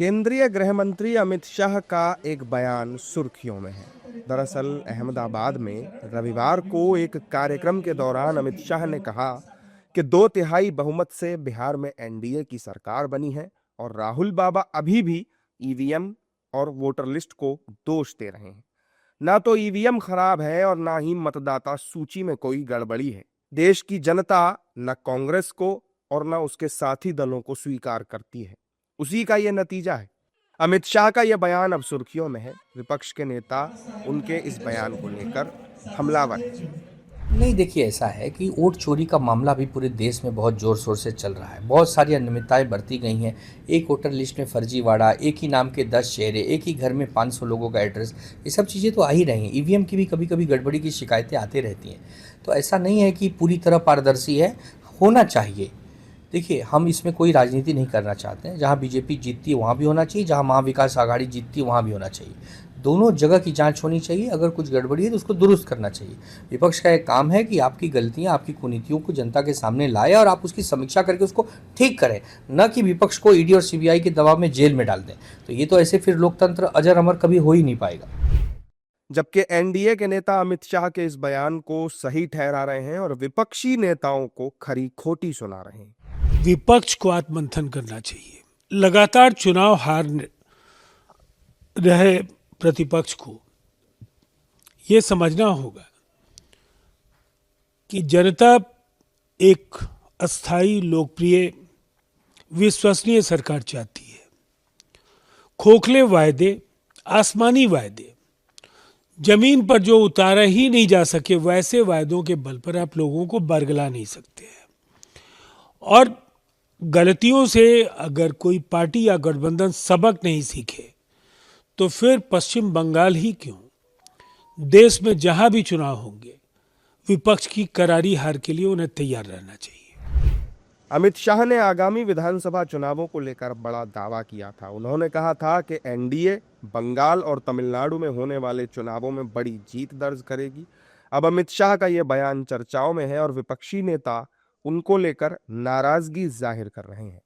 केंद्रीय गृह मंत्री अमित शाह का एक बयान सुर्खियों में है। दरअसल अहमदाबाद में रविवार को एक कार्यक्रम के दौरान अमित शाह ने कहा कि 2/3 बहुमत से बिहार में एनडीए की सरकार बनी है और राहुल बाबा अभी भी ईवीएम और वोटर लिस्ट को दोष दे रहे हैं। ना तो ईवीएम खराब है और ना ही मतदाता सूची में कोई गड़बड़ी है। देश की जनता न कांग्रेस को और न उसके साथी दलों को स्वीकार करती है। उसी का यह नतीजा है। अमित शाह का यह बयान अब सुर्खियों में है। विपक्ष के नेता उनके इस बयान को लेकर हमलावर हैं। नहीं, देखिए, ऐसा है कि वोट चोरी का मामला भी पूरे देश में बहुत ज़ोर शोर से चल रहा है। बहुत सारी अनियमितताएं बरती गई हैं। एक वोटर लिस्ट में फर्जीवाड़ा, एक ही नाम के 10 चेहरे, एक ही घर में 500 लोगों का एड्रेस, ये सब चीज़ें तो आ ही रही हैं। ईवीएम की भी कभी कभी गड़बड़ी की शिकायतें आती रहती हैं। तो ऐसा नहीं है कि पूरी तरह पारदर्शी है, होना चाहिए। देखिए, हम इसमें कोई राजनीति नहीं करना चाहते हैं। जहाँ बीजेपी जीतती है वहाँ भी होना चाहिए, जहाँ महाविकास आघाड़ी जीतती है वहाँ भी होना चाहिए। दोनों जगह की जांच होनी चाहिए। अगर कुछ गड़बड़ी है तो उसको दुरुस्त करना चाहिए। विपक्ष का एक काम है कि आपकी गलतियां, आपकी कुनीतियों को जनता के सामने लाए और आप उसकी समीक्षा करके उसको ठीक करें, न कि विपक्ष को ईडी और सीबीआई के दबाव में जेल में डाल दें। तो ये तो ऐसे फिर लोकतंत्र अजर अमर कभी हो ही नहीं पाएगा। जबकि एनडीए के नेता अमित शाह के इस बयान को सही ठहरा रहे हैं और विपक्षी नेताओं को खरी खोटी सुना रहे हैं। विपक्ष को आत्ममंथन करना चाहिए। लगातार चुनाव हार रहे प्रतिपक्ष को ये समझना होगा कि जनता एक अस्थायी, लोकप्रिय, विश्वसनीय सरकार चाहती है। खोखले वायदे, आसमानी वायदे, जमीन पर जो उतारा ही नहीं जा सके, वैसे वायदों के बल पर आप लोगों को बरगला नहीं सकते हैं। और गलतियों से अगर कोई पार्टी या गठबंधन सबक नहीं सीखे तो फिर पश्चिम बंगाल ही क्यों, देश में जहां भी चुनाव होंगे, विपक्ष की करारी हार के लिए उन्हें तैयार रहना चाहिए। अमित शाह ने आगामी विधानसभा चुनावों को लेकर बड़ा दावा किया था। उन्होंने कहा था कि एनडीए बंगाल और तमिलनाडु में होने वाले चुनावों में बड़ी जीत दर्ज करेगी। अब अमित शाह का यह बयान चर्चाओं में है और विपक्षी नेता उनको लेकर नाराजगी जाहिर कर रहे हैं।